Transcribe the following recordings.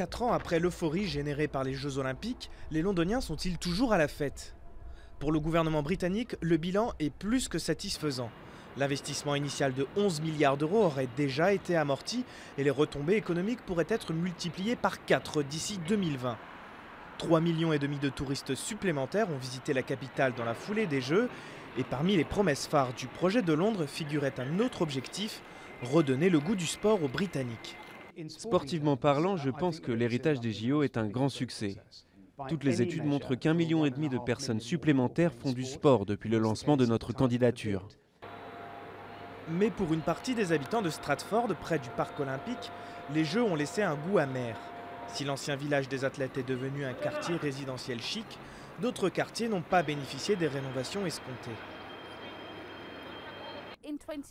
4 ans après l'euphorie générée par les Jeux Olympiques, les Londoniens sont-ils toujours à la fête? Pour le gouvernement britannique, le bilan est plus que satisfaisant. L'investissement initial de 11 milliards d'euros aurait déjà été amorti et les retombées économiques pourraient être multipliées par 4 d'ici 2020. 3,5 millions de touristes supplémentaires ont visité la capitale dans la foulée des Jeux et parmi les promesses phares du projet de Londres figurait un autre objectif, redonner le goût du sport aux Britanniques. Sportivement parlant, je pense que l'héritage des JO est un grand succès. Toutes les études montrent qu'1,5 million de personnes supplémentaires font du sport depuis le lancement de notre candidature. Mais pour une partie des habitants de Stratford, près du parc olympique, les Jeux ont laissé un goût amer. Si l'ancien village des athlètes est devenu un quartier résidentiel chic, d'autres quartiers n'ont pas bénéficié des rénovations escomptées.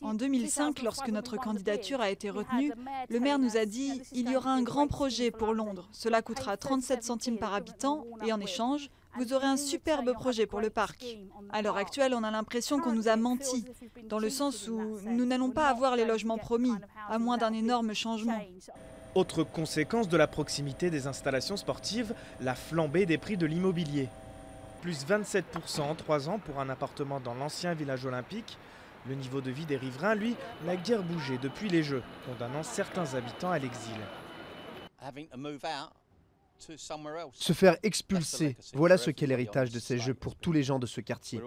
En 2005, lorsque notre candidature a été retenue, le maire nous a dit « Il y aura un grand projet pour Londres. Cela coûtera 37 centimes par habitant et en échange, vous aurez un superbe projet pour le parc. » À l'heure actuelle, on a l'impression qu'on nous a menti, dans le sens où nous n'allons pas avoir les logements promis, à moins d'un énorme changement. Autre conséquence de la proximité des installations sportives, la flambée des prix de l'immobilier. Plus 27% en 3 ans pour un appartement dans l'ancien village olympique. Le niveau de vie des riverains, lui, n'a guère bougé depuis les Jeux, condamnant certains habitants à l'exil. Se faire expulser, voilà ce qu'est l'héritage de ces Jeux pour tous les gens de ce quartier.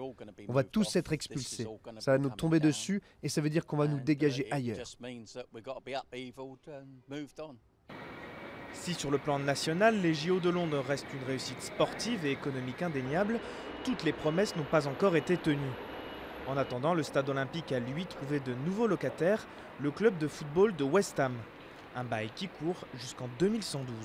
On va tous être expulsés, ça va nous tomber dessus et ça veut dire qu'on va nous dégager ailleurs. Si sur le plan national, les JO de Londres restent une réussite sportive et économique indéniable, toutes les promesses n'ont pas encore été tenues. En attendant, le stade olympique a lui trouvé de nouveaux locataires, le club de football de West Ham. Un bail qui court jusqu'en 2112.